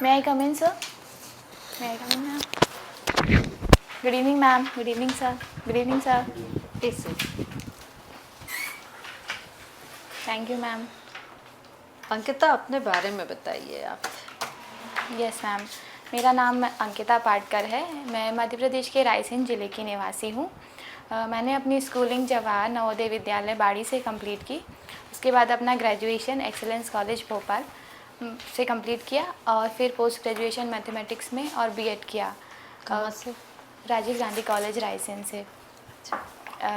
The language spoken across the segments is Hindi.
May I come in, sir? May I come in, ma'am? Good evening, ma'am. Good evening, sir. Good evening, sir. Please sit. Thank you, ma'am. Ankita, अपने बारे में बताइए आप। यस मैम, मेरा नाम अंकिता पाटकर है। मैं मध्य प्रदेश के रायसेन ज़िले की निवासी हूँ। मैंने अपनी स्कूलिंग जवाहर नवोदय विद्यालय बाड़ी से कंप्लीट की। उसके बाद अपना ग्रेजुएशन एक्सेलेंस कॉलेज भोपाल से कंप्लीट किया और फिर पोस्ट ग्रेजुएशन मैथमेटिक्स में और बीएड किया। कहाँ से? राजीव गांधी कॉलेज रायसेन से।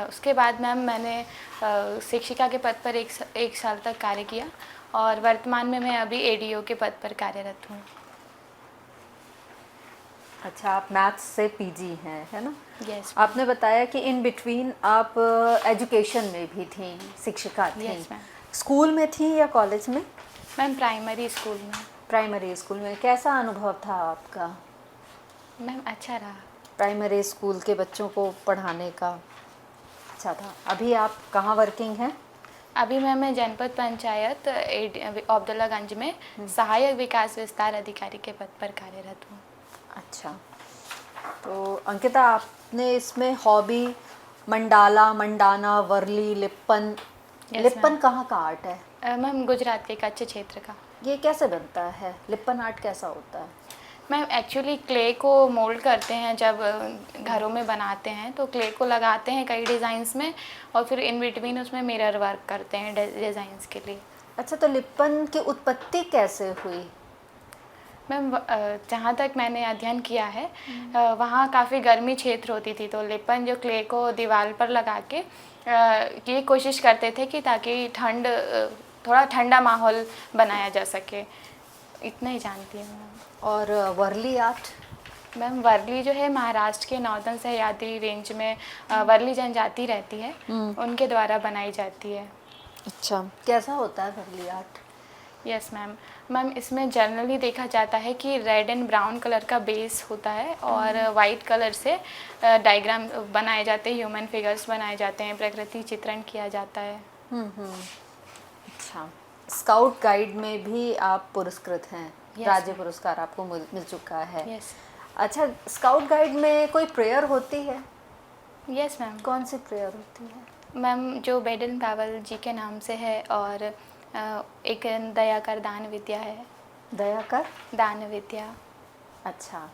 उसके बाद मैम मैंने शिक्षिका के पद पर एक साल तक कार्य किया और वर्तमान में मैं अभी एडीओ के पद पर कार्यरत हूँ। अच्छा, आप मैथ्स से पीजी हैं, है ना? यस। आपने बताया कि इन बिटवीन आप एजुकेशन में भी थी, शिक्षिका थी। Yes ma'am. स्कूल में थी या कॉलेज में? मैम प्राइमरी स्कूल में। प्राइमरी स्कूल में कैसा अनुभव था आपका? मैम अच्छा रहा। प्राइमरी स्कूल के बच्चों को पढ़ाने का अच्छा था। अभी आप कहाँ वर्किंग हैं? अभी मैं जनपद पंचायत अब्दुल्लागंज में सहायक विकास विस्तार अधिकारी के पद पर कार्यरत हूँ। अच्छा, तो अंकिता, आपने इसमें hobby mandala, Mandana, Warli, Lippan. Yes, Lippan ma'am. कहाँ का आर्ट है? मैम गुजरात के कच्छ क्षेत्र का। ये कैसे बनता है? लिप्पन आर्ट कैसा होता है? मैम एक्चुअली क्ले को मोल्ड करते हैं, जब घरों में बनाते हैं तो क्ले को लगाते हैं कई डिज़ाइंस में और फिर इन बिटवीन उसमें मिरर वर्क करते हैं डिज़ाइंस के लिए। अच्छा, तो लिप्पन की उत्पत्ति कैसे हुई? मैम जहाँ तक मैंने अध्ययन किया है वहाँ काफ़ी गर्मी क्षेत्र होती थी, तो लिप्पन जो क्ले को दीवार पर लगा के ये कोशिश करते थे कि ताकि थोड़ा ठंडा माहौल बनाया जा सके। इतना ही जानती हूँ मैम। और वर्ली आर्ट? मैम वर्ली जो है महाराष्ट्र के नॉर्दर्न सह्याद्री रेंज में वर्ली जनजाति रहती है, उनके द्वारा बनाई जाती है। अच्छा, कैसा होता है Warli art? Yes ma'am. Ma'am इसमें जनरली देखा जाता है कि रेड एंड ब्राउन कलर का बेस होता है और वाइट कलर से डायग्राम बनाए जाते हैं, ह्यूमन फिगर्स बनाए जाते हैं, प्रकृति चित्रण किया जाता है। अच्छा, स्काउट गाइड में भी आप पुरस्कृत हैं। Yes, राज्य ma'am. पुरस्कार आपको मिल चुका है। यस। अच्छा, स्काउट गाइड में कोई प्रेयर होती है? Yes ma'am. कौन सी प्रेयर होती है? मैम जो बेडन पावल जी के नाम से है और एक दया कर दान विद्या है। दया कर दान विद्या। अच्छा,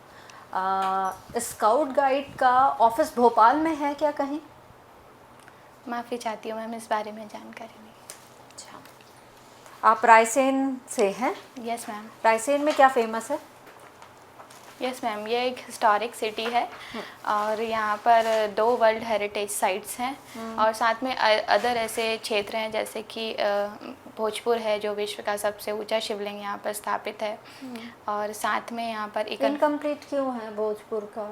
स्काउट गाइड का ऑफिस भोपाल में है क्या कहीं? माफ़ी चाहती हूँ मैम, इस बारे में जानकारी नहीं। अच्छा, आप रायसेन से हैं? Yes ma'am. रायसेन में क्या फेमस है? यस मैम, ये एक हिस्टोरिक सिटी है और यहाँ पर 2 वर्ल्ड हेरिटेज साइट्स हैं और साथ में अदर ऐसे क्षेत्र हैं जैसे कि भोजपुर है जो विश्व का सबसे ऊंचा शिवलिंग यहाँ पर स्थापित है और साथ में यहाँ पर एक इनकम्प्लीट क्यों है भोजपुर का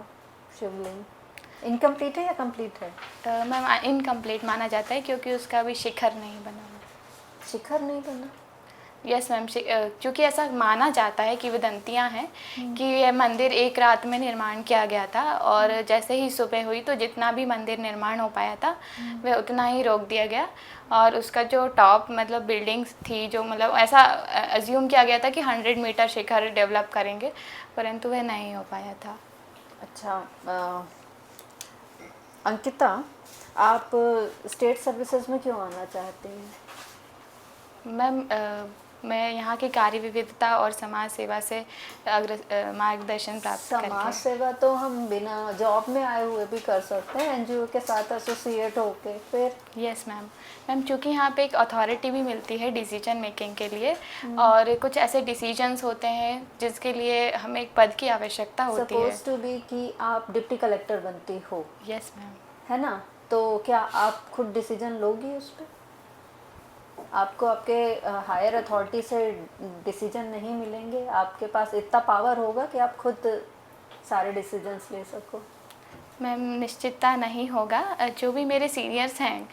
शिवलिंग? इनकम्प्लीट है या कंप्लीट है? मैम इनकम्प्लीट माना जाता है क्योंकि उसका अभी शिखर नहीं बना। शिखर नहीं बना? यस मैम, क्योंकि ऐसा माना जाता है कि वदंतियाँ हैं कि यह मंदिर एक रात में निर्माण किया गया था और जैसे ही सुबह हुई तो जितना भी मंदिर निर्माण हो पाया था वह उतना ही रोक दिया गया और उसका जो टॉप मतलब बिल्डिंग्स थी जो मतलब ऐसा अज्यूम किया गया था कि 100 मीटर शिखर डेवलप करेंगे, परंतु वह नहीं हो पाया था। अच्छा, अंकिता, आप स्टेट सर्विसेज में क्यों आना चाहते हैं? मैम मैं यहाँ की कार्य विविधता और समाज सेवा से मार्गदर्शन प्राप्त करके। समाज सेवा तो हम बिना जॉब में आए हुए भी कर सकते हैं, एनजीओ के साथ एसोसिएट होके। फिर यस मैम। मैम चूँकि यहाँ पे एक अथॉरिटी भी मिलती है डिसीजन मेकिंग के लिए और कुछ ऐसे डिसीजंस होते हैं जिसके लिए हमें एक पद की आवश्यकता होती है। सपोज टू बी कि आप डिप्टी कलेक्टर बनती हो। Yes ma'am. है ना? तो क्या आप खुद डिसीजन लोगी उस पर? आपको आपके हायर अथॉरिटी से डिसीजन नहीं मिलेंगे? आपके पास इतना पावर होगा कि आप खुद सारे डिसीजंस ले सको? मैम निश्चितता नहीं होगा। जो भी मेरे सीनियर्स हैं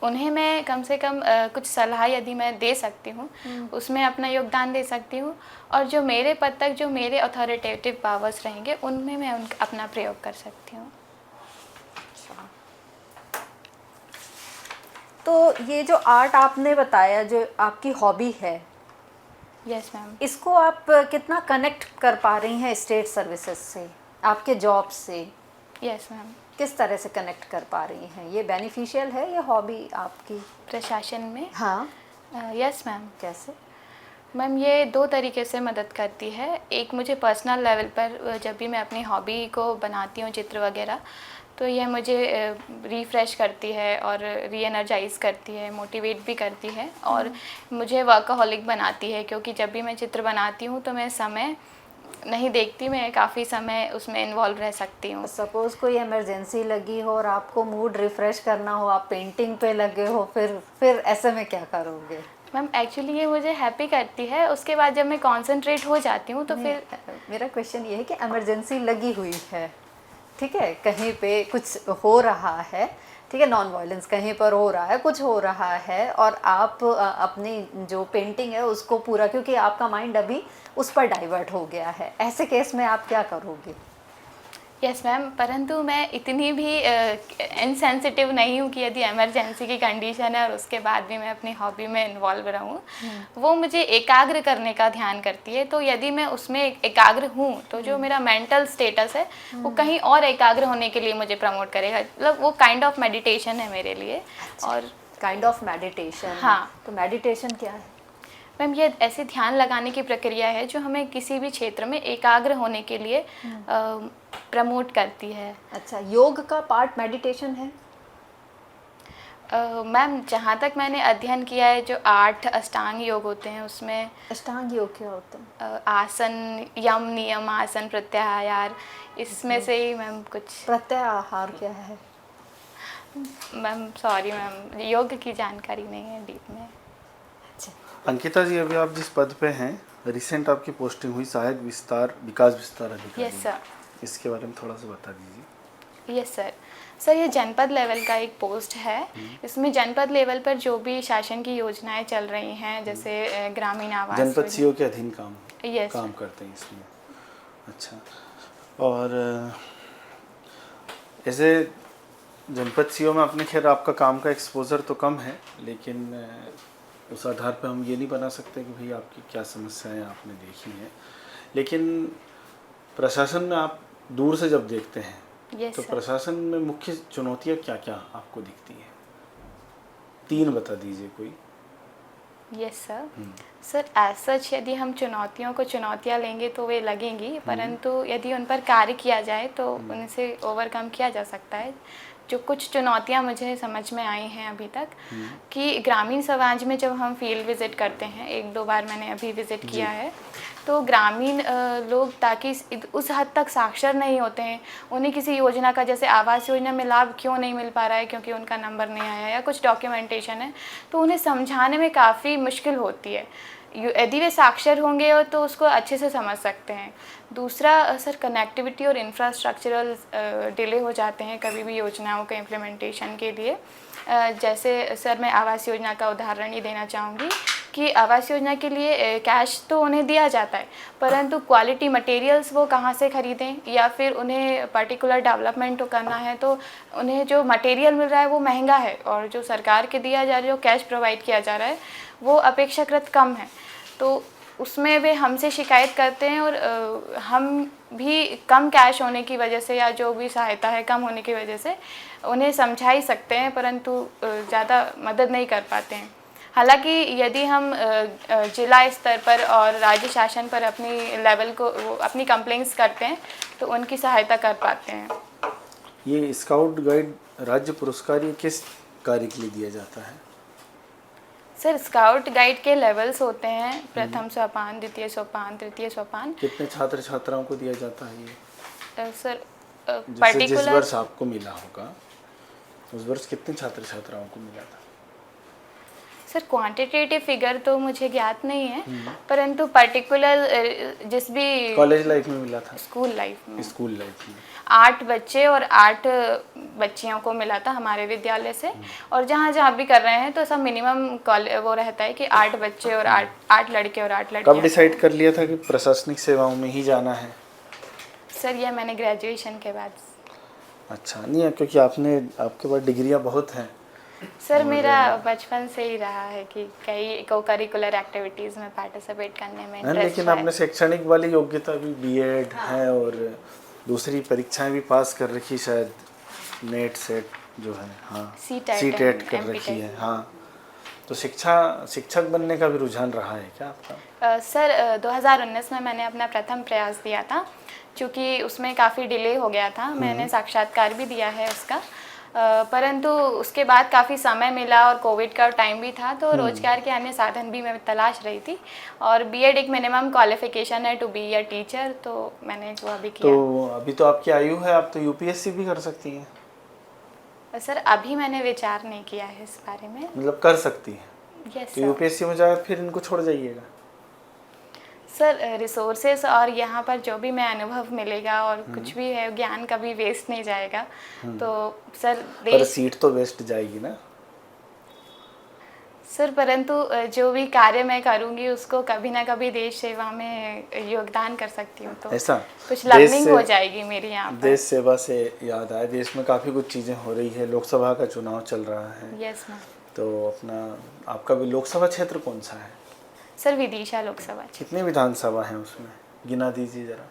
उन्हें मैं कम से कम कुछ सलाह यदि मैं दे सकती हूँ उसमें अपना योगदान दे सकती हूँ और जो मेरे पद तक जो मेरे अथॉरिटेटिव पावर्स रहेंगे उनमें मैं अपना प्रयोग कर सकती हूँ। तो ये जो आर्ट आपने बताया जो आपकी हॉबी है, यस मैम। इसको आप कितना कनेक्ट कर पा रही हैं स्टेट सर्विसेज से, आपके जॉब से? Yes ma'am. किस तरह से कनेक्ट कर पा रही हैं? ये बेनिफिशियल है या हॉबी आपकी? प्रशासन में? हाँ। Yes ma'am. कैसे? मैम ये 2 तरीके से मदद करती है। एक मुझे पर्सनल लेवल पर जब भी मैं अपनी हॉबी को बनाती हूँ चित्र वगैरह, तो यह मुझे रिफ़्रेश करती है और री एनर्जाइज़ करती है, मोटिवेट भी करती है और मुझे वर्कaholic बनाती है, क्योंकि जब भी मैं चित्र बनाती हूँ तो मैं समय नहीं देखती, मैं काफ़ी समय उसमें इन्वॉल्व रह सकती हूँ। सपोज़ कोई इमरजेंसी लगी हो और आपको मूड रिफ़्रेश करना हो, आप पेंटिंग पे लगे हो, फिर ऐसे में क्या करोगे? मैम एक्चुअली ये मुझे हैप्पी करती है, उसके बाद जब मैं कॉन्सेंट्रेट हो जाती हूँ तो फिर मेरा क्वेश्चन ये है कि इमरजेंसी लगी हुई है, ठीक है, कहीं पे कुछ हो रहा है, ठीक है, नॉन वायलेंस कहीं पर हो रहा है, कुछ हो रहा है और आप अपनी जो पेंटिंग है उसको पूरा, क्योंकि आपका माइंड अभी उस पर डाइवर्ट हो गया है, ऐसे केस में आप क्या करोगे? यस मैम, परंतु मैं इतनी भी इनसेंसिटिव नहीं हूँ कि यदि इमरजेंसी की कंडीशन है और उसके बाद भी मैं अपनी हॉबी में इन्वॉल्व रहूँ। वो मुझे एकाग्र करने का ध्यान करती है, तो यदि मैं उसमें एकाग्र हूँ तो जो मेरा मेंटल स्टेटस है वो कहीं और एकाग्र होने के लिए मुझे प्रमोट करेगा। मतलब वो काइंड ऑफ मेडिटेशन है मेरे लिए। और काइंड ऑफ मेडिटेशन? हाँ। तो मेडिटेशन क्या है? मैम ये ऐसी ध्यान लगाने की प्रक्रिया है जो हमें किसी भी क्षेत्र में एकाग्र होने के लिए प्रमोट करती है। अच्छा, योग का पार्ट मेडिटेशन है? मैम जहाँ तक मैंने अध्ययन किया है, जो 8 अष्टांग योग होते हैं उसमें अष्टांग योग क्या होता है? आसन, यम नियम आसन, प्रत्याहार, इसमें से ही मैम कुछ। प्रत्याहार क्या है? मैम सॉरी मैम, योग की जानकारी नहीं है डीप में। अच्छा। अंकिता जी, अभी आप जिस पद पे हैं, रिसेंट आपकी पोस्टिंग हुई सहायक विकास विस्तार अधिकारी। Yes sir. इसके बारे में थोड़ा सा बता दीजिए। Yes sir. सर ये जनपद लेवल का एक पोस्ट है। इसमें जनपद लेवल पर जो भी शासन की योजनाएं चल रही हैं, जैसे ग्रामीण आवास जनपद सीओ के अधीन यस काम करते हैं इसमें। अच्छा, और ऐसे जनपद सीओ में अपने, खैर आपका काम का एक्सपोजर तो कम है, लेकिन उस आधार पर हम ये नहीं बना सकते कि भाई आपकी क्या समस्याएं आपने देखी हैं। लेकिन प्रशासन में आप दूर से जब देखते हैं तो प्रशासन में मुख्य चुनौतियां क्या क्या आपको दिखती हैं? 3 बता दीजिए कोई। Yes sir. Sir as such यदि हम चुनौतियों को चुनौतियां लेंगे तो वे लगेंगी, परंतु यदि उन पर कार्य किया जाए तो उनसे ओवरकम किया जा सकता है। जो कुछ चुनौतियां मुझे समझ में आई हैं अभी तक, कि ग्रामीण समाज में जब हम फील्ड विज़िट करते हैं, 1-2 बार मैंने अभी विज़िट किया है, तो ग्रामीण लोग ताकि उस हद तक साक्षर नहीं होते हैं, उन्हें किसी योजना का, जैसे आवास योजना में लाभ क्यों नहीं मिल पा रहा है, क्योंकि उनका नंबर नहीं आया या कुछ डॉक्यूमेंटेशन है, तो उन्हें समझाने में काफ़ी मुश्किल होती है। यदि वे साक्षर होंगे तो उसको अच्छे से समझ सकते हैं। दूसरा सर, कनेक्टिविटी और इंफ्रास्ट्रक्चरल डिले हो जाते हैं कभी भी योजनाओं के इम्प्लीमेंटेशन के लिए। जैसे सर मैं आवास योजना का उदाहरण ही देना चाहूँगी कि आवास योजना के लिए कैश तो उन्हें दिया जाता है, परंतु क्वालिटी मटेरियल्स वो कहाँ से ख़रीदें, या फिर उन्हें पर्टिकुलर डेवलपमेंट करना है तो उन्हें जो मटेरियल मिल रहा है वो महंगा है, और जो सरकार के दिया जा रहा है, जो कैश प्रोवाइड किया जा रहा है, वो अपेक्षाकृत कम है। तो उसमें वे हमसे शिकायत करते हैं और हम भी कम कैश होने की वजह से या जो भी सहायता है कम होने की वजह से उन्हें समझा ही सकते हैं, परंतु ज़्यादा मदद नहीं कर पाते हैं। हालांकि यदि हम जिला स्तर पर और राज्य शासन पर अपनी लेवल को, अपनी कंप्लेंट्स करते हैं तो उनकी सहायता कर पाते हैं। ये स्काउट गाइड राज्य पुरस्कार ये किस कार्य के लिए दिया जाता है? सर स्काउट गाइड के लेवल्स होते हैं, प्रथम सोपान, द्वितीय सोपान, तृतीय सोपान। कितने छात्र छात्राओं को दिया जाता है ये? सर जैसे जिस वर्ष आपको मिला होगा उस वर्ष कितने छात्र छात्राओं को मिला था? सर क्वांटिटेटिव फिगर तो मुझे ज्ञात नहीं है, परंतु पर्टिकुलर जिस भी कॉलेज लाइफ में मिला था? स्कूल लाइफ में। स्कूल लाइफ में 8 बच्चे और 8 बच्चियों को मिला था हमारे विद्यालय से, और जहाँ जहाँ भी कर रहे हैं तो सब मिनिमम वो रहता है कि 8 बच्चे और 8 लड़के और 8 लड़कियाँ। कब डिसाइड कर लिया था कि प्रशासनिक सेवाओं में ही जाना है? सर यह मैंने ग्रेजुएशन के बाद। अच्छा, नहीं है क्योंकि आपके पास डिग्रियां बहुत हैं, सर मेरा बचपन से ही रहा है कि कई को करिकुलर एक्टिविटीज़ में पार्टिसिपेट करने में है, इंटरेस्ट लेकिन आपने शैक्षणिक वाली योग्यता भी बीएड है और दूसरी परीक्षाएं भी पास कर रखी शायद, नेट सेट जो है, हाँ CTET सीटेट कर MPTEC। रखी है, हाँ। तो शिक्षक बनने का भी रुझान रहा है क्या आपका? सर 2019 में मैंने अपना प्रथम प्रयास दिया था, क्योंकि उसमें काफ़ी डिले हो गया था। मैंने साक्षात्कार भी दिया है उसका, परंतु उसके बाद काफ़ी समय मिला और कोविड का टाइम भी था, तो रोजगार के अन्य साधन भी मैं तलाश रही थी। और बीएड एक मिनिमम क्वालिफिकेशन है टू बी अ टीचर, तो मैंने वो अभी किया। तो अभी तो आपकी आयु है, आप तो यूपीएससी भी कर सकती हैं। सर अभी मैंने विचार नहीं किया है इस बारे में। मतलब कर सकती हैं, यस तो यूपीएससी में जाकर फिर इनको छोड़ जाइएगा। सर रिसोर्सेस और यहाँ पर जो भी मैं अनुभव मिलेगा और कुछ भी है, ज्ञान कभी वेस्ट नहीं जाएगा। तो सर पर सीट तो वेस्ट जाएगी ना। सर परंतु जो भी कार्य मैं करूँगी उसको कभी ना कभी देश सेवा में योगदान कर सकती हूँ, तो ऐसा कुछ लर्निंग हो जाएगी मेरी यहाँ पर। देश सेवा से याद आया, देश में काफ़ी कुछ चीज़ें हो रही है, लोकसभा का चुनाव चल रहा है। Yes ma'am. तो आपका भी लोकसभा क्षेत्र कौन सा है? सर विदिशा लोकसभा क्षेत्र। कितनी विधानसभा है उसमें, गिना दीजिए जरा।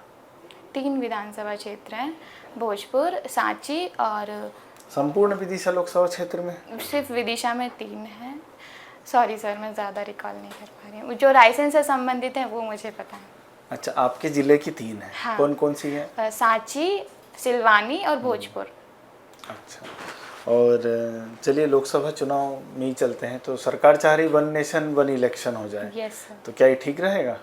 3 विधानसभा क्षेत्र हैं, भोजपुर, सांची और संपूर्ण विदिशा लोकसभा क्षेत्र में सिर्फ विदिशा में 3 हैं। सॉरी सर, मैं ज़्यादा रिकॉल नहीं कर पा रही हूँ। जो रायसेन से संबंधित हैं वो मुझे पता है। अच्छा, आपके ज़िले की 3 है। हाँ। कौन कौन सी है? सांची, सिलवानी और भोजपुर। अच्छा, और चलिए लोकसभा चुनाव में ही चलते हैं। तो सरकार चाह रही वन नेशन वन इलेक्शन हो जाए। Yes sir. तो क्या ये ठीक रहेगा?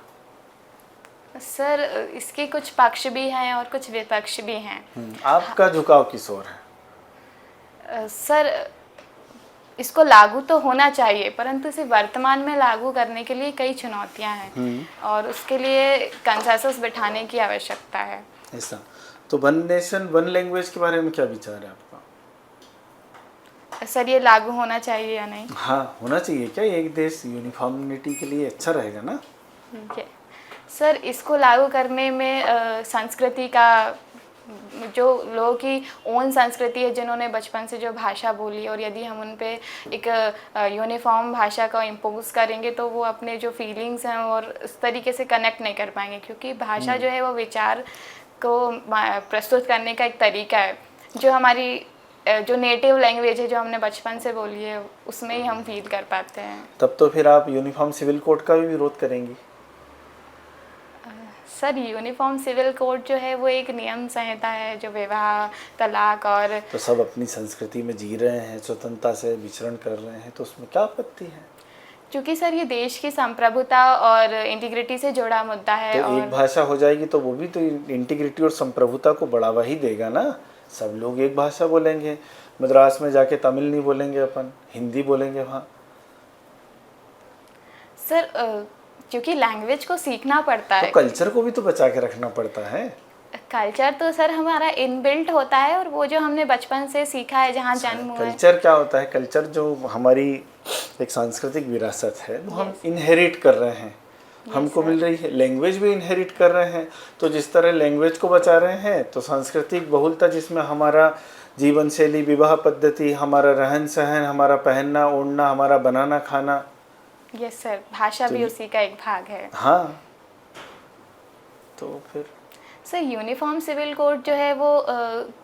सर इसके कुछ पक्ष भी हैं और कुछ विपक्ष भी हैं। आपका झुकाव किस ओर है? सर इसको लागू तो होना चाहिए, परंतु इसे वर्तमान में लागू करने के लिए कई चुनौतियां हैं और उसके लिए कंसेंसस बिठाने की आवश्यकता है। ऐसा, तो वन नेशन वन लैंग्वेज के बारे में क्या विचार है आपका? सर ये लागू होना चाहिए या नहीं? हाँ, होना चाहिए। क्या एक देश यूनिफॉर्मिटी के लिए अच्छा रहेगा ना? सर इसको लागू करने में संस्कृति का, जो लोगों की ओन संस्कृति है, जिन्होंने बचपन से जो भाषा बोली, और यदि हम उन पे एक यूनिफॉर्म भाषा का इम्पोज करेंगे तो वो अपने जो फीलिंग्स हैं और उस तरीके से कनेक्ट नहीं कर पाएंगे, क्योंकि भाषा जो है वो विचार को प्रस्तुत करने का एक तरीका है। जो हमारी जो नेटिव लैंग्वेज है, जो हमने बचपन से बोली है, उसमें ही हम फील कर पाते हैं। तब तो फिर आप यूनिफॉर्म सिविल कोड का भी विरोध करेंगी? सर यूनिफॉर्म सिविल कोड जो है वो एक नियम संहिता है, जो विवाह, तलाक और तो सब अपनी संस्कृति में जी रहे हैं, स्वतंत्रता से विचरण कर रहे हैं, तो उसमें क्या आपत्ति है? क्योंकि सर ये देश की संप्रभुता और इंटीग्रिटी से जुड़ा मुद्दा है। तो और एक भाषा हो जाएगी तो वो भी तो इंटीग्रिटी और संप्रभुता को बढ़ावा ही देगा ना। सब लोग एक भाषा बोलेंगे, मद्रास में जाके तमिल नहीं बोलेंगे, अपन हिंदी बोलेंगे वहाँ। सर क्योंकि लैंग्वेज को सीखना पड़ता है, तो कल्चर को भी तो बचा के रखना पड़ता है। कल्चर तो सर हमारा इनबिल्ट होता है, और वो जो हमने बचपन से सीखा है, जहाँ जन्म हुआ है। कल्चर क्या होता है? कल्चर जो हमारी एक सांस्कृतिक विरासत है, वो हम इनहेरिट कर रहे हैं, हमको मिल रही है। लैंग्वेज भी इनहेरिट कर रहे हैं, तो जिस तरह लैंग्वेज को बचा रहे हैं, तो सांस्कृतिक बहुलता जिसमें हमारा जीवन शैली, विवाह पद्धति, हमारा रहन सहन, हमारा पहनना ओढ़ना, हमारा बनाना खाना। यस सर, भाषा भी उसी का एक भाग है। हाँ, तो फिर सर यूनिफॉर्म सिविल कोड जो है वो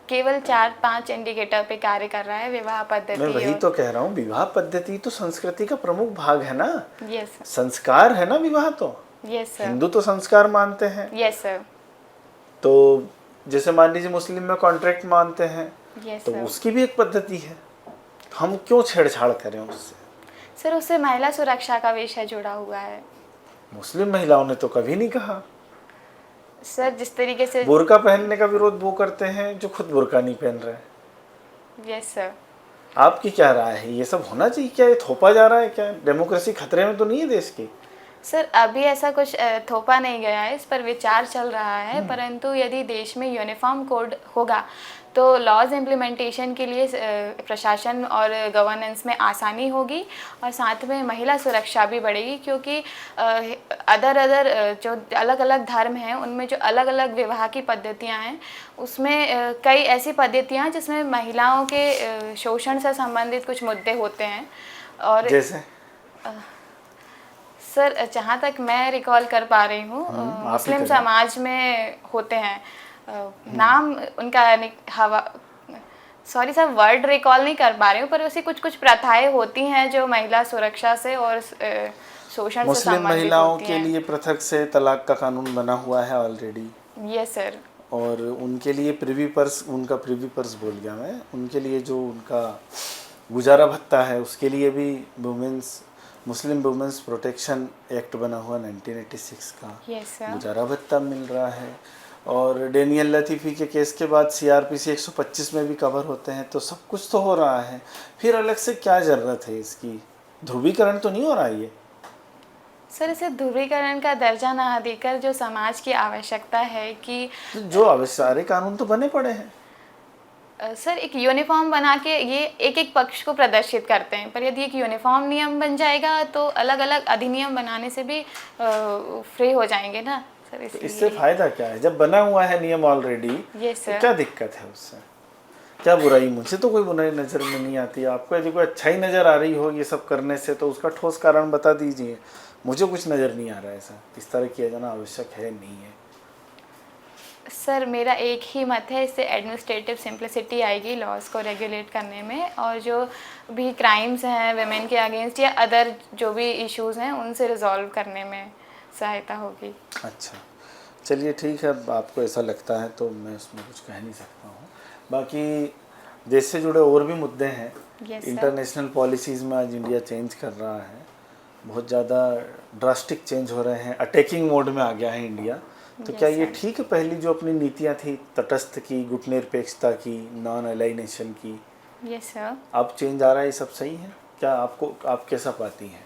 केवल 4-5 इंडिकेटर पे कार्य कर रहा है, विवाह पद्धति। मैं वही तो कह रहा हूँ, विवाह पद्धति तो संस्कृति का प्रमुख भाग है ना। Yes sir. संस्कार है ना विवाह तो। Yes sir. हिंदू तो संस्कार मानते हैं। Yes sir. तो जैसे मान लीजिए मुस्लिम में कॉन्ट्रैक्ट मानते हैं, यस तो सर। उसकी भी एक पद्धति है, हम क्यों छेड़छाड़ करें उससे? सर उससे महिला सुरक्षा का विषय जुड़ा हुआ है। मुस्लिम महिलाओं ने तो कभी नहीं कहा। सर जिस तरीके से बुर्का पहनने का विरोध वो करते हैं जो खुद बुर्का नहीं पहन रहे। Yes sir. आपकी क्या राय है? ये सब होना चाहिए क्या? ये थोपा जा रहा है क्या? डेमोक्रेसी खतरे में तो नहीं है देश की? सर अभी ऐसा कुछ थोपा नहीं गया है, इस पर विचार चल रहा है, परंतु यदि देश में यूनिफॉर्म कोड होगा तो लॉज इम्प्लीमेंटेशन के लिए प्रशासन और गवर्नेंस में आसानी होगी और साथ में महिला सुरक्षा भी बढ़ेगी, क्योंकि जो अलग अलग धर्म हैं उनमें जो अलग अलग विवाह की पद्धतियां हैं उसमें कई ऐसी पद्धतियां हैं जिसमें महिलाओं के शोषण से संबंधित कुछ मुद्दे होते हैं। और जैसे सर जहाँ तक मैं रिकॉल कर पा रही हूँ आप ही मुस्लिम करें। समाज में होते हैं, नाम उनका हवा सॉरी सर वर्ड रिकॉल नहीं कर पा रही हूँ, पर वैसी कुछ कुछ प्रथाएं होती हैं जो महिला सुरक्षा से और शोषण से मुस्लिम संबंधित महिलाओं होती के हैं। लिए पृथक से तलाक का कानून बना हुआ है ऑलरेडी, यस सर। और उनके लिए प्रिवी पर्स, उनका प्रिवी पर्स बोल गया मैं, उनके लिए जो उनका गुजारा भत्ता है उसके लिए भी मुस्लिम वुमेंस प्रोटेक्शन एक्ट बना हुआ 1986 का यस सर। गुजारा भत्ता मिल रहा है। और डेनियल लतीफ़ी के केस के बाद सीआरपीसी 125 में भी कवर होते हैं, तो सब कुछ तो हो रहा है, फिर अलग से क्या ज़रूरत है इसकी? ध्रुवीकरण तो नहीं हो रहा ये? सर इसे ध्रुवीकरण का दर्जा ना देकर जो समाज की आवश्यकता है कि तो जो सारे कानून तो बने पड़े हैं। सर एक यूनिफॉर्म बना के ये एक एक पक्ष को प्रदर्शित करते हैं, पर यदि एक यूनिफॉर्म नियम बन जाएगा तो अलग अलग अधिनियम बनाने से भी फ्री हो जाएंगे ना सर। तो इसलिए इससे फायदा क्या है? जब बना हुआ है नियम ऑलरेडी, ये तो सर क्या दिक्कत है उससे? क्या बुराई? मुझे तो कोई बुराई नज़र में नहीं आती। आपको यदि कोई अच्छाई नज़र आ रही हो ये सब करने से तो उसका ठोस कारण बता दीजिए। मुझे कुछ नज़र नहीं आ रहा है ऐसा, इस तरह किया जाना आवश्यक है नहीं है। सर मेरा एक ही मत है, इससे एडमिनिस्ट्रेटिव सिंप्लिसिटी आएगी लॉज को रेगुलेट करने में, और जो भी क्राइम्स हैं विमेन के अगेंस्ट या अदर जो भी इश्यूज हैं उनसे रिजॉल्व करने में सहायता होगी। अच्छा, चलिए ठीक है, अब आपको ऐसा लगता है तो मैं उसमें कुछ कह नहीं सकता हूँ। बाकी देश से जुड़े और भी मुद्दे हैं। Yes, sir. इंटरनेशनल पॉलिसीज़ में आज इंडिया चेंज कर रहा है, बहुत ज़्यादा ड्रास्टिक चेंज हो रहे हैं, अटैकिंग मोड में आ गया है इंडिया। तो Yes, क्या ये sir. ठीक है? पहली जो अपनी नीतियाँ थी तटस्थ की, गुटनिरपेक्षता की, नॉन अलाइनेशन की, यस सर। अब चेंज आ रहा है, ये सब सही है क्या? आप कैसा पाती हैं?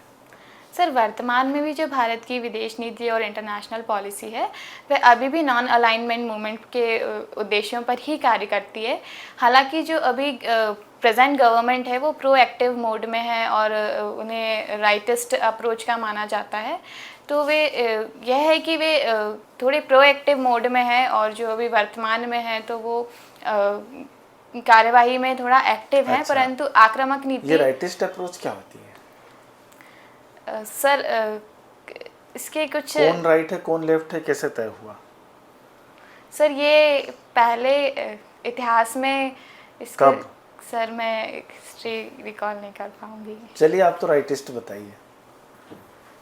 सर वर्तमान में भी जो भारत की विदेश नीति और इंटरनेशनल पॉलिसी है वह अभी भी नॉन अलाइनमेंट मूवमेंट के उद्देश्यों पर ही कार्य करती है। हालांकि जो अभी प्रेजेंट गवर्नमेंट है वो प्रोएक्टिव मोड में है और उन्हें राइटिस्ट अप्रोच का माना जाता है, तो वे यह है कि वे थोड़े प्रोएक्टिव मोड में है, और जो अभी वर्तमान में है तो वो कार्यवाही में थोड़ा एक्टिव है। अच्छा। परंतु आक्रामक नीति ये राइटिस्ट अप्रोच क्या होती है? सर इसके कुछ कौन राइट है कौन लेफ्ट है कैसे तय हुआ? सर ये पहले इतिहास में इसका कब? सर मैं हिस्ट्री रिकॉल नहीं कर पाऊंगी। चलिए आप तो राइटिस्ट बताइए।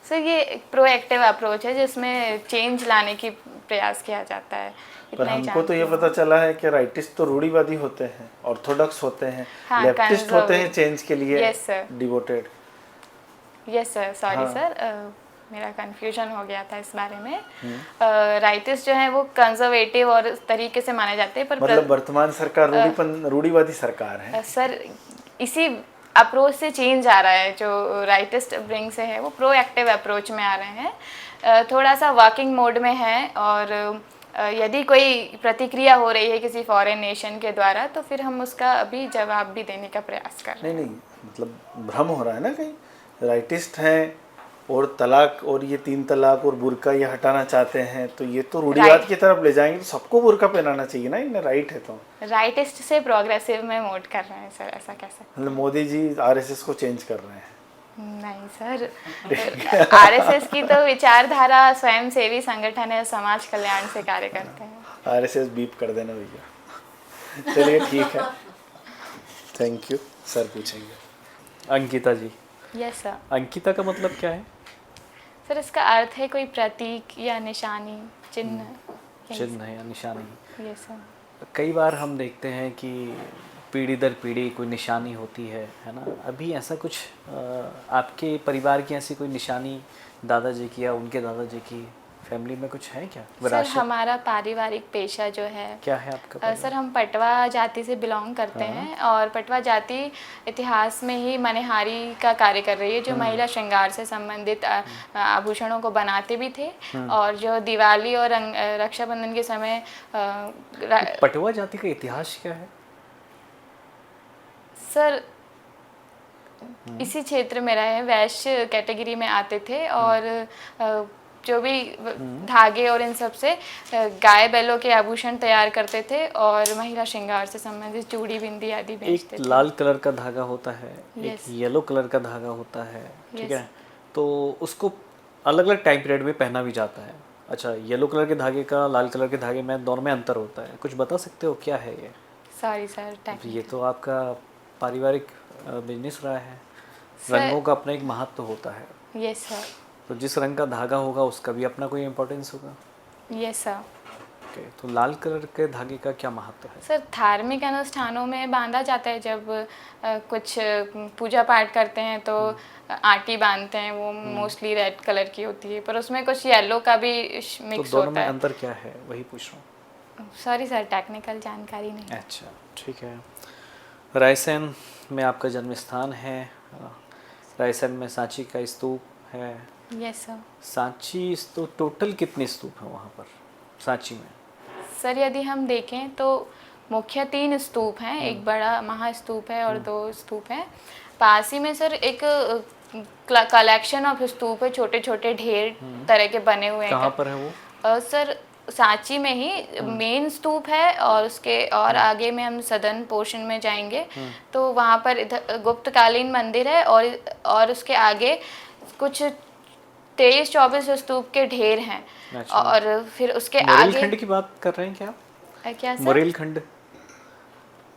सर ये एक प्रोएक्टिव अप्रोच है जिसमें चेंज लाने की प्रयास किया जाता है। पर इतना ही हमको तो ये जानती पता हूँ। चला है कि राइटिस्ट तो रूढ़िवादी होते हैं, ऑर्थोडॉक्स होते हैं, हाँ, लेफ्टिस्ट होते हैं conservative। चेंज के लिए Yes, sir। Devoted. Yes sir, sorry हाँ। सर, मेरा कंफ्यूजन हो गया था इस बारे में। राइटिस्ट जो है वो कंजर्वेटिव और इस तरीके से माने जाते हैं, पर मतलब वर्तमान सरकार रूढ़िवादी सरकार है। सर इसी अप्रोच से चेंज आ रहा है, जो राइटिस्ट ब्रिंग से है वो प्रोएक्टिव अप्रोच में आ रहे हैं, थोड़ा सा वर्किंग मोड में है, और यदि कोई प्रतिक्रिया हो रही है किसी फॉरेन नेशन के द्वारा तो फिर हम उसका अभी जवाब भी देने का प्रयास कर रहे हैं। नहीं, मतलब भ्रम हो रहा है ना कहीं। राइटिस्ट हैं और तलाक और ये 3 तलाक और बुर्का ये हटाना चाहते हैं, तो ये तो रूढ़िवाद की तरफ ले जाएंगे, तो सबको बुर्का पहनाना चाहिए ना, इन्हें राइट है तो। राइटिस्ट से प्रोग्रेसिव में मोड कर रहे हैं सर, ऐसा कैसे? मतलब मोदी जी आरएसएस को चेंज कर रहे हैं? नहीं सर, आरएसएस की तो विचारधारा स्वयंसेवी संगठन है, समाज कल्याण से कार्य करते हैं। आरएसएस बीप कर देना भैया। चलिए ठीक है, थैंक यू। सर पूछेंगे। अंकिता जी। Yes sir. अंकिता का मतलब क्या है? सर इसका अर्थ है कोई प्रतीक या निशानी, चिन्ह। चिन्ह या निशानी। Yes sir. कई बार हम देखते हैं कि पीढ़ी दर पीढ़ी कोई निशानी होती है ना? अभी ऐसा कुछ आपके परिवार की ऐसी कोई निशानी दादाजी की या उनके दादाजी की फैमिली में कुछ है क्या सर विरासत? हमारा पारिवारिक पेशा जो है, क्या है आपका सर हम पटवा जाति से बिलोंग करते हैं और पटवा जाति इतिहास में ही मनिहारी का कार्य कर रही है, जो महिला श्रृंगार से संबंधित आभूषणों को बनाते भी थे और जो दिवाली और रक्षाबंधन के समय पटवा जाति का इतिहास क्या है? सर इसी क्षेत्र में रहे, वैश्य कैटेगरी में आते थे और जो भी धागे और इन सब से गाय बैलों के आभूषण तैयार करते थे और महिला श्रृंगार से संबंधित चूड़ी बिंदी आदि बेचते एक थे। लाल कलर का धागा होता है, एक Yes. येलो कलर का धागा होता है, ठीक Yes. है, तो उसको अलग अलग टाइम पीरियड में पहना भी जाता है। अच्छा, येलो कलर के धागे का लाल कलर के धागे में दोनों में अंतर होता है, कुछ बता सकते हो क्या है ये? सॉरी सर, ये तो आपका पारिवारिक बिजनेस रहा है। सर- रंगों का अपना एक महत्व होता है, यस सर, तो जिस रंग का धागा होगा उसका भी अपना कोई इम्पोर्टेंस होगा। Yes sir. ओके, तो लाल कलर के धागे का क्या महत्व है? सर धार्मिक अनुष्ठानों में बांधा जाता है, जब कुछ पूजा पाठ करते हैं तो आटी बांधते हैं, वो मोस्टली रेड कलर की होती है, पर उसमें कुछ येलो का भी तो मिक्स दोनों होता में है। अंतर क्या है वही पूछ रहा हूँ। सॉरी सर, टेक्निकल जानकारी नहीं। अच्छा, ठीक है। रायसेन में आपका जन्म स्थान है, रायसेन में सांची का स्तूप है। Yes sir. Sanchi stupa, total कितने स्तूप हैं वहाँ पर सांची में? सर यदि हम देखें तो मुख्य 3 स्तूप हैं, एक बड़ा महास्तूप है और 2 स्तूप हैं। पास ही में सर एक कलेक्शन ऑफ स्तूप है, छोटे छोटे ढेर तरह के बने हुए हैं। कहाँ पर है वो? सर सांची में ही मेन स्तूप है और उसके और आगे में हम सदर्न पोर्शन में जाएंगे तो वहाँ पर इधर गुप्तकालीन मंदिर है और उसके आगे कुछ 23-24 स्तूप के ढेर हैं। अच्छा। और फिर उसके मुरेल आगे खंड की बात कर रहे हैं क्या आप? क्या सर? मुरेल खंड,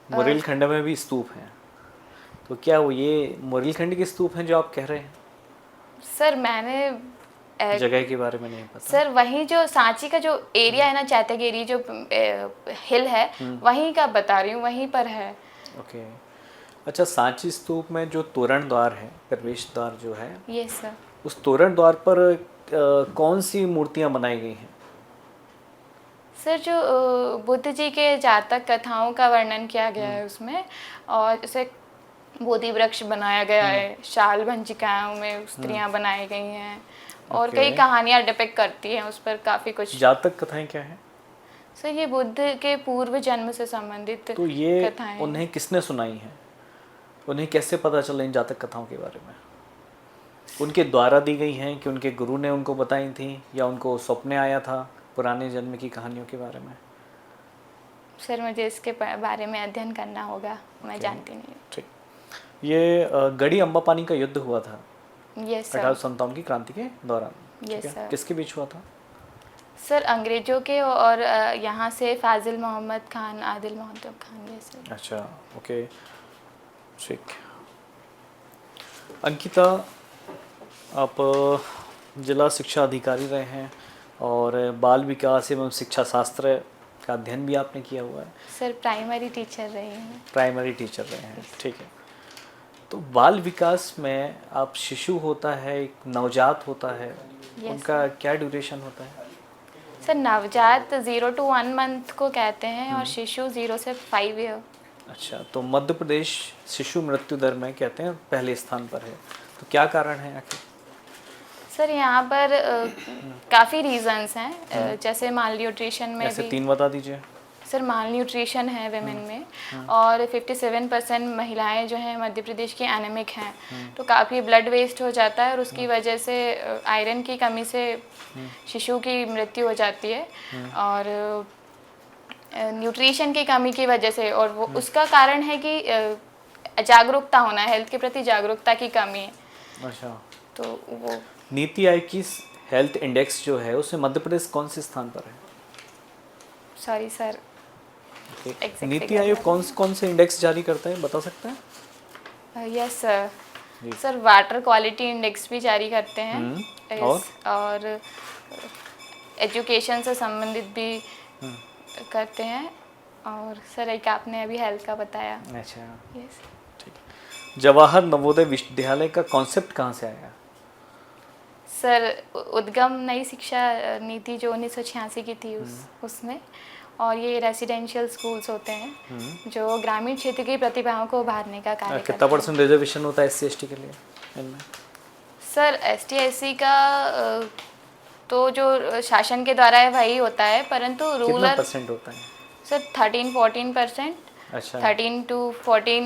मुरेल खंड में भी स्तूप हैं, तो क्या वो ये मुरेल खंड के स्तूप हैं जो आप कह रहे हैं? सर मैंने जगह के बारे में नहीं पता। सर वहीं जो सांची का जो एरिया है ना, चैतागिरी जो हिल है, वहीं का बता रही हूँ, वहीं पर है। ओके। अच्छा, सांची स्तूप में जो तोरण द्वार है, प्रवेश द्वार जो है, यस सर। उस तोरण द्वार पर कौन सी मूर्तियां बनाई गई हैं? सर जो बुद्ध जी के जातक कथाओं का वर्णन किया गया है उसमें, और जैसे बोधि वृक्ष बनाया गया है, शाल भंजिकाओं में स्त्रियां बनाई गई हैं और कई कहानियां डिपिक्ट करती हैं उस पर काफ़ी कुछ। जातक कथाएं क्या हैं? सर ये बुद्ध के पूर्व जन्म से संबंधित तो ये कथाएं। उन्हें किसने सुनाई हैं? उन्हें कैसे पता चला इन जातक कथाओं के बारे में? उनके द्वारा दी गई हैं कि उनके गुरु ने उनको बताई थी, या उनको सपने आया था पुराने जन्म की कहानियों के बारे में? सर मुझे इसके बारे में अध्ययन करना होगा, मैं जानती नहीं हूँ। ठीक। ये गढ़ी अम्बापानी का युद्ध हुआ था यस सर। 1857 की क्रांति के दौरान। ठीक यस है? सर। किसके बीच हुआ था? सर अंग्रेजों के और यहाँ से फाजिल मोहम्मद खान, आदिल मोहम्मद खान। Yes sir. अच्छा, ओके, ठीक। अंकिता, आप जिला शिक्षा अधिकारी रहे हैं और बाल विकास एवं शिक्षा शास्त्र का अध्ययन भी आपने किया हुआ है। सर प्राइमरी टीचर रही हूँ। प्राइमरी टीचर रहे हैं, ठीक है। तो बाल विकास में आप शिशु होता है, एक नवजात होता है, उनका क्या ड्यूरेशन होता है? सर नवजात 0 to 1 मंथ को कहते हैं और शिशु 0 से 5 ईयर। अच्छा, तो मध्य प्रदेश शिशु मृत्यु दर में कहते हैं पहले स्थान पर है, तो क्या कारण है आखिर? सर यहाँ पर काफ़ी रीजंस हैं, जैसे माल न्यूट्रिशन में ऐसे भी। 3 बता दीजिए। सर माल न्यूट्रिशन है वेमेन में और 57% महिलाएं जो हैं मध्य प्रदेश की एनेमिक हैं, तो काफ़ी ब्लड वेस्ट हो जाता है और उसकी वजह से आयरन की कमी से शिशु की मृत्यु हो जाती है और न्यूट्रिशन की कमी की वजह से, और वो उसका कारण है कि जागरूकता होना, हेल्थ के प्रति जागरूकता की कमी है। अच्छा, तो वो नीति आयोग की हेल्थ इंडेक्स जो है उसमें मध्य प्रदेश कौन से स्थान पर है? Sorry sir, Exactly NITI Aayog कौन से इंडेक्स जारी करता है, बता सकते हैं? Yes sir. Sir water quality index भी जारी करते हैं और एजुकेशन से संबंधित भी करते हैं, और सर एक आपने अभी हेल्थ का बताया। अच्छा, यस। ठीक। जवाहर नवोदय विश्वविद्यालय का कॉन्सेप्ट कहाँ से आया? सर उद्गम नई शिक्षा नीति जो 1986 की थी उसमें, और ये रेसिडेंशियल स्कूल्स होते हैं जो ग्रामीण क्षेत्र की प्रतिभाओं को उभारने का कार्य करते कितना हैं। % रिजर्वेशन होता है SC/ST के लिए इनमें? सर ST/SC का तो जो शासन के द्वारा है वही होता है, परंतु कितना रूरल % होता है? सर 13-14%। अच्छा 13 to 14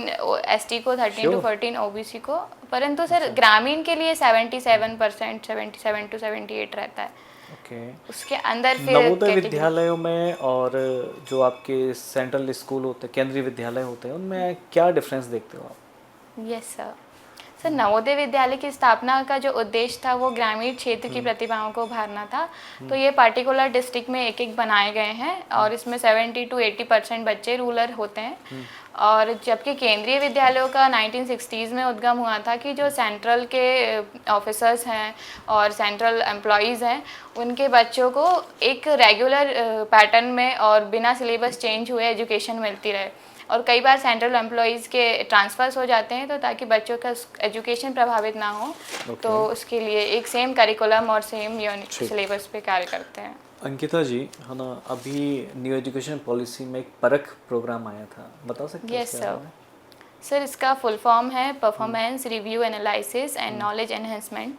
ST को, 13 to Sure. 14 OBC को, परंतु सर ग्रामीण के लिए 77%, 77 to 78 रहता है। ओके। उसके अंदर फिर नवोदय category- विद्यालयों में और जो आपके सेंट्रल स्कूल होते हैं, केंद्रीय विद्यालय होते हैं, उनमें क्या डिफरेंस देखते हो आप? Yes sir. Sir Navodaya Vidyalaya की स्थापना का जो उद्देश्य था वो ग्रामीण क्षेत्र की प्रतिभाओं को उभारना था। तो ये पार्टिकुलर डिस्ट्रिक्ट में एक एक बनाए गए हैं और इसमें 70 to 80% बच्चे रूरल होते हैं। और जबकि केंद्रीय विद्यालयों का 1960s में उद्गम हुआ था कि जो सेंट्रल के ऑफिसर्स हैं और सेंट्रल एम्प्लॉयज़ हैं उनके बच्चों को एक रेगुलर पैटर्न में और बिना सिलेबस चेंज हुए एजुकेशन मिलती रहे। और कई बार सेंट्रल एम्प्लॉयज़ के ट्रांसफ़र्स हो जाते हैं तो ताकि बच्चों का एजुकेशन प्रभावित ना हो, तो उसके लिए एक सेम करिकुलम और सेम यूनिट सिलेबस पे कार्य करते हैं। अंकिता जी, है ना, अभी न्यू एजुकेशन पॉलिसी में एक परख प्रोग्राम आया था, बता सकते हैं यस इसके बारे सर। में? सर इसका फुल फॉर्म है performance review analysis and knowledge enhancement.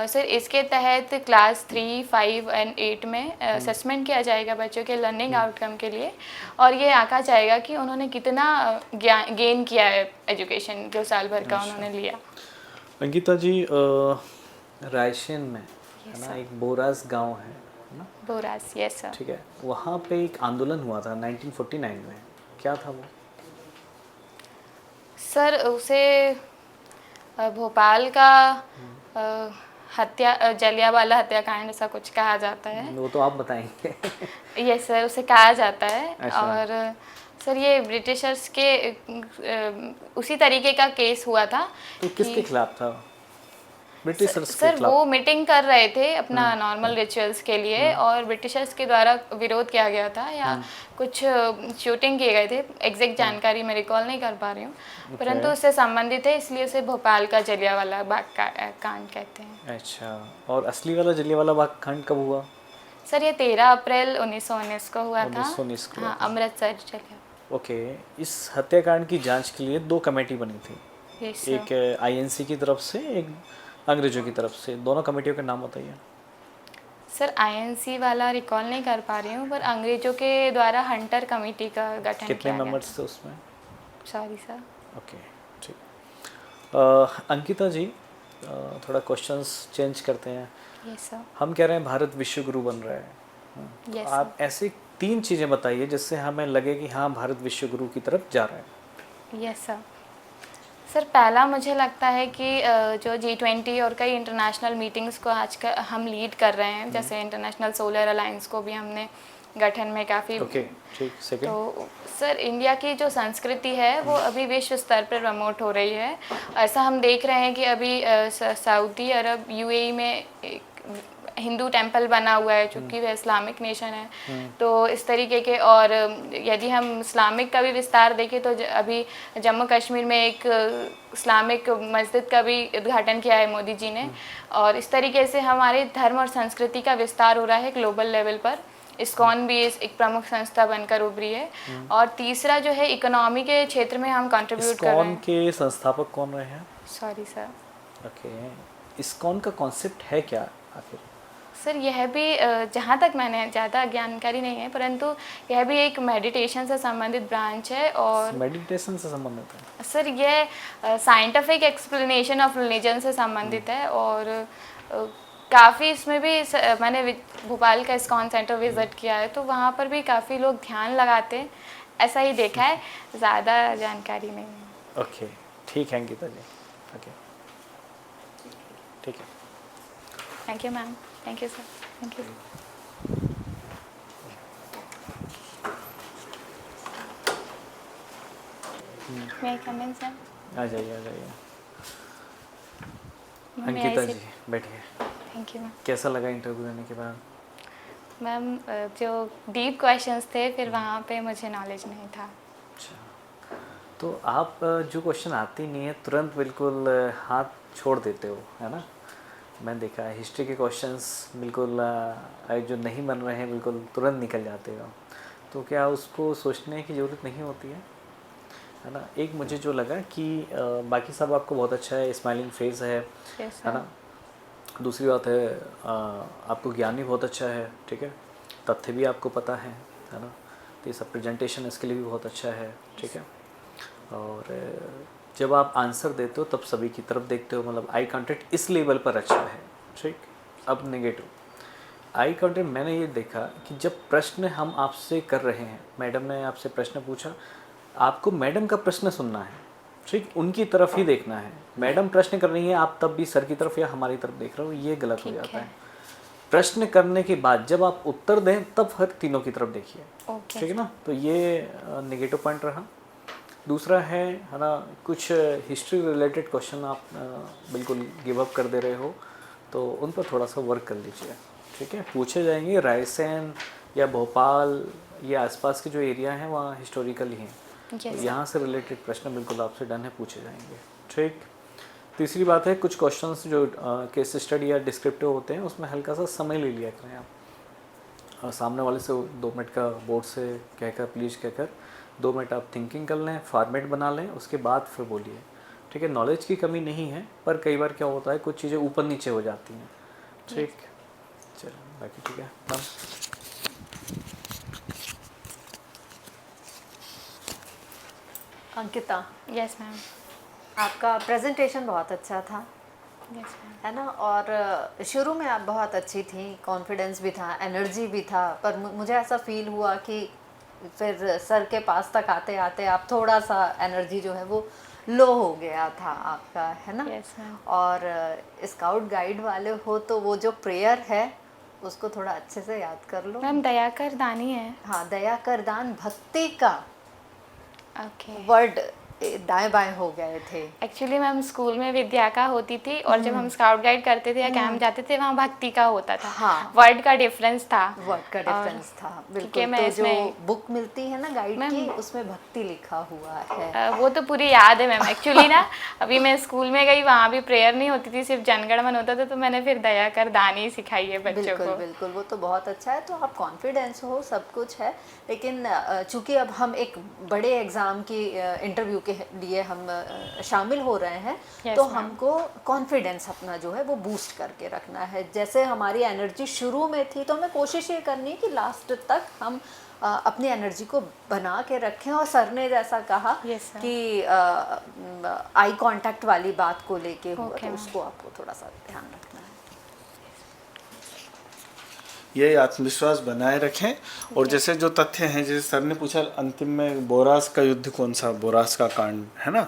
Sir इसके तहत क्लास 3, 5 एंड 8 में असेसमेंट किया जाएगा बच्चों के लर्निंग आउटकम के लिए, और ये आंका जाएगा कि उन्होंने कितना गेन किया है एजुकेशन जो साल भर का उन्होंने लिया। अंकिता जी, रायसेन में है ना एक बोरास गांव है ना? Boras, yes sir. ठीक है, वहाँ पे एक आंदोलन हुआ था 1949 में, क्या था वो? सर उसे भोपाल का जलियांवाला हत्याकांड ऐसा कुछ कहा जाता है। वो तो आप बताएंगे। यस सर, उसे कहा जाता है। अच्छा। और सर ये ब्रिटिशर्स के उसी तरीके का केस हुआ था। तो किसके खिलाफ था? ब्रिटिशर्स के सर खिलाफ? वो मीटिंग कर रहे थे अपना नॉर्मल रिचुअल्स के लिए और ब्रिटिशर्स के द्वारा विरोध किया गया था या कुछ शूटिंग किए गए थे। एग्जैक्ट जानकारी मैं रिकॉल नहीं कर पा रही हूँ, परंतु उससे संबंधित है, इसलिए उसे भोपाल का जलियांवाला बाग कांड कहते हैं। अच्छा, और असली वाला जलियांवाला बाग कांड कब हुआ? सर ये 13 अप्रैल 1919 को हुआ था। 1919 को। हाँ, अमृतसर जलिया। ओके, इस हत्याकांड की जांच के लिए 2 कमेटी बनी थी, यस एक INC की तरफ से, एक अंग्रेजों की तरफ से। दोनों कमेटियों के नाम बताइए। सर INC वाला रिकॉल नहीं कर पा रही हूँ, पर अंग्रेजों के द्वारा हंटर कमेटी का गठन कितने किया गया मेंबर्स थे उसमें? Sorry sir. ओके, ठीक। अंकिता जी, थोड़ा क्वेश्चंस चेंज करते हैं। Yes sir. हम कह रहे हैं भारत विश्व गुरु बन रहा है। यस आप ऐसे 3 चीज़ें बताइए जिससे हमें लगे कि हाँ, भारत विश्व गुरु की तरफ जा रहा है। Yes sir. सर पहला मुझे लगता है कि जो G20 और कई इंटरनेशनल मीटिंग्स को आज का हम लीड कर रहे हैं, जैसे इंटरनेशनल सोलर अलायंस को भी हमने गठन में काफ़ी ओके, ठीक। सेकंड? तो सर इंडिया की जो संस्कृति है वो अभी विश्व स्तर पर प्रमोट हो रही है। ऐसा हम देख रहे हैं कि अभी सऊदी अरब UAE में एक हिंदू टेंपल बना हुआ है, चूँकि वह इस्लामिक नेशन है। तो इस तरीके के, और यदि हम इस्लामिक का भी विस्तार देखें तो अभी जम्मू कश्मीर में एक इस्लामिक मस्जिद का भी उद्घाटन किया है मोदी जी ने। और इस तरीके से हमारे धर्म और संस्कृति का विस्तार हो रहा है ग्लोबल लेवल पर। इस्कॉन भी एक प्रमुख संस्था बनकर उभरी है। और तीसरा जो है इकोनॉमी के क्षेत्र में हम कंट्रीब्यूट कर रहे इस्कॉन हैं। के संस्थापक कौन रहे हैं? Sorry sir. ओके, इस्कॉन का कॉन्सेप्ट है क्या आखिर? सर यह भी जहाँ तक मैंने ज़्यादा जानकारी नहीं है, परंतु यह भी एक मेडिटेशन से संबंधित ब्रांच है। और मेडिटेशन से संबंधित है? सर यह साइंटिफिक एक्सप्लेनेशन ऑफ रिलीजन से संबंधित है। और काफ़ी इसमें भी मैंने भोपाल का इस्कॉन सेंटर विज़िट किया है, तो वहाँ पर भी काफ़ी लोग ध्यान लगाते हैं, ऐसा ही देखा है, ज़्यादा जानकारी नहीं है। ओके, ठीक है अंकिता जी। ओके, ठीक है। Thank you ma'am. Thank you sir. Thank you. May I come in, sir? आ जाइए, आ जाइए। May I Ankita sit? जी बैठिए। Thank you ma'am. कैसा लगा इंटरव्यू देने के बाद? मैम जो डीप क्वेश्चंस थे फिर वहाँ पे मुझे नॉलेज नहीं था। अच्छा, तो आप जो क्वेश्चन आती नहीं है तुरंत बिल्कुल हाथ छोड़ देते हो, है ना? मैं देखा है हिस्ट्री के क्वेश्चंस बिल्कुल जो नहीं बन रहे हैं बिल्कुल तुरंत निकल जाते हो, तो क्या उसको सोचने की ज़रूरत नहीं होती है ना। एक मुझे जो लगा कि बाकी सब आपको बहुत अच्छा है, स्माइलिंग फेस है ना। दूसरी बात है आपको ज्ञान भी बहुत अच्छा है, ठीक है, तथ्य भी आपको पता है ना। तो ये सब प्रेजेंटेशन इसके लिए भी बहुत अच्छा है, ठीक है। और जब आप आंसर देते हो तब सभी की तरफ देखते हो, मतलब आई कांटेक्ट इस लेवल पर अच्छा है, ठीक। अब नेगेटिव आई कांटेक्ट मैंने ये देखा कि जब प्रश्न हम आपसे कर रहे हैं, मैडम ने आपसे प्रश्न पूछा, आपको मैडम का प्रश्न सुनना है, ठीक, उनकी तरफ ही देखना है। मैडम प्रश्न कर रही है, आप तब भी सर की तरफ या हमारी तरफ देख रहे हो, ये गलत हो जाता है। प्रश्न करने के बाद जब आप उत्तर दें तब हर तीनों की तरफ देखिए, ठीक है ना। तो ये नेगेटिव पॉइंट रहा। दूसरा है ना, कुछ हिस्ट्री रिलेटेड क्वेश्चन आप बिल्कुल गिव अप कर दे रहे हो, तो उन पर थोड़ा सा वर्क कर लीजिए, ठीक है। पूछे जाएंगे रायसेन या भोपाल या आसपास के जो एरिया हैं वहाँ हिस्टोरिकल ही हैं, तो यहाँ से रिलेटेड प्रश्न बिल्कुल आपसे डन है, पूछे जाएंगे, ठीक। तीसरी बात है, कुछ क्वेश्चंस जो केस स्टडी या डिस्क्रिप्टिव होते हैं उसमें हल्का सा समय ले लिया करें आप। सामने वाले से 2 मिनट का बोर्ड से कहकर, प्लीज़ कहकर 2 मिनट आप थिंकिंग कर लें, फॉर्मेट बना लें, उसके बाद फिर बोलिए, ठीक है। नॉलेज की कमी नहीं है, पर कई बार क्या होता है कुछ चीज़ें ऊपर नीचे हो जाती हैं, ठीक। चलो बाकी ठीक है। Ankita, yes ma'am. आपका प्रेजेंटेशन बहुत अच्छा था, यस मैम। है ना। और शुरू में आप बहुत अच्छी थी, कॉन्फिडेंस भी था, एनर्जी भी था, पर मुझे ऐसा फील हुआ कि फिर सर के पास तक आते आते आप थोड़ा सा एनर्जी जो है वो लो हो गया था आपका, है ना। Yes, ma'am. और स्काउट गाइड वाले हो तो वो जो प्रेयर है उसको थोड़ा अच्छे से याद कर लो। मैम दया कर दानी है। हाँ, दया कर दान भक्ति का ओके। वर्ड दाएं बाएं हो गए थे। एक्चुअली मैम स्कूल में विद्या का होती थी, और जब हम स्काउट गाइड करते थे या कैंप जाते थे वहाँ भक्ति का होता था। हाँ, वर्ड का डिफरेंस था। वर्ड का डिफरेंस था, बिल्कुल। क्योंकि मैं तो जो इसमें बुक मिलती है ना गाइड की, उसमें भक्ति लिखा हुआ है। वो तो पूरी याद है मैम। एक्चुअली ना अभी मैं स्कूल में गई, वहाँ भी प्रेयर नहीं होती थी, सिर्फ जनगण मन होता था, तो मैंने फिर दया कर दानी सिखाई है बच्चों बिल्कुल को। बिल्कुल, वो तो बहुत अच्छा है। तो आप कॉन्फिडेंस हो, सब कुछ है, लेकिन चूंकि अब हम एक बड़े एग्ज़ाम की इंटरव्यू के लिए हम शामिल हो रहे हैं, Yes, तो ma'am. हमको कॉन्फिडेंस अपना जो है वो बूस्ट करके रखना है। जैसे हमारी एनर्जी शुरू में थी, तो हमें कोशिश ये करनी है कि लास्ट तक हम अपनी एनर्जी को बना के रखें। और सर ने जैसा कहा Yes, sir. कि आई कांटेक्ट वाली बात को लेके हुआ, Okay, तो ma'am. उसको आपको थोड़ा सा ध्यान रखना है। ये आत्मविश्वास बनाए रखें। और जैसे जो तथ्य हैं, जैसे सर ने पूछा अंतिम में बोरास का युद्ध कौन सा, बोरास का कांड, है ना,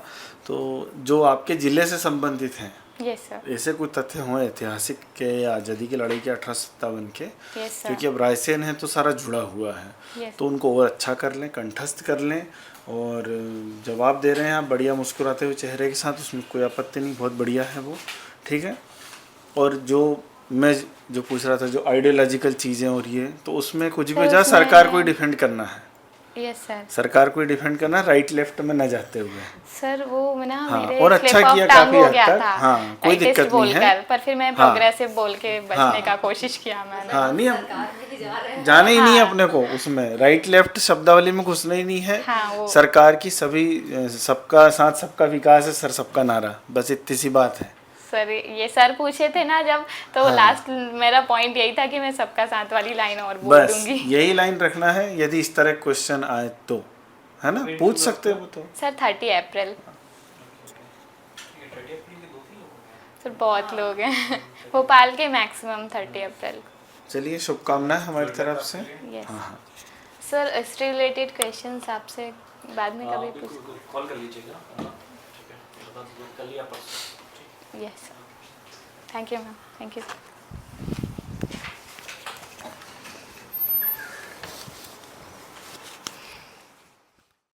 तो जो आपके ज़िले से संबंधित हैं, यस सर। ऐसे कोई तथ्य हों ऐतिहासिक के या आज़ादी की लड़ाई के 1857 के, यस सर। क्योंकि अब रायसेन है तो सारा जुड़ा हुआ है, Yes. तो उनको और अच्छा कर लें, कंठस्थ कर लें। और जवाब दे रहे हैं आप बढ़िया मुस्कुराते हुए चेहरे के साथ, उसमें कोई आपत्ति नहीं, बहुत बढ़िया है वो, ठीक है। और मैं जो पूछ रहा था, जो आइडियोलॉजिकल चीज़ें हो रही है, तो उसमें कुछ भी सर, वजह उसमें- सरकार को ही डिफेंड करना है। Yes sir. सरकार को ही डिफेंड करना, राइट लेफ्ट में न जाते हुए। सर वो ना हाँ, मेरे और अच्छा slip of किया tongue काफी हो हद गया तक। था, हाँ, कोई rightist दिक्कत नहीं है। बोलकर, पर फिर मैं हाँ। प्रोग्रेसिव बोल के बचने हाँ। का कोशिश किया मैंने। हाँ, नहीं जाने ही नहीं है अपने को उसमें, राइट लेफ्ट शब्दावली में घुसना ही नहीं है। हाँ, वो सरकार की सभी, सबका साथ सबका विकास है, सर सबका नारा, बस इतनी सी बात है। सर ये सर पूछे थे ना जब, तो हाँ। लास्ट मेरा पॉइंट यही था कि मैं सबका साथ वाली लाइन और बोल बस दूंगी। यही लाइन रखना है, यदि इस तरह क्वेश्चन आए तो, है ना, पूछ सकते हो तो। सर 30 अप्रैल। सर बहुत लोग हैं भोपाल के, मैक्सिमम 30 अप्रैल। चलिए, शुभकामनाएं हमारी तरफ से। यस हाँ हाँ, सर, इससे रिलेटेड क्वेश्चंस आपसे बाद में कभी पूछ। कॉल कर लीजिएगा, ठीक है, कल या परसों। Yes sir, thank you ma'am, thank you.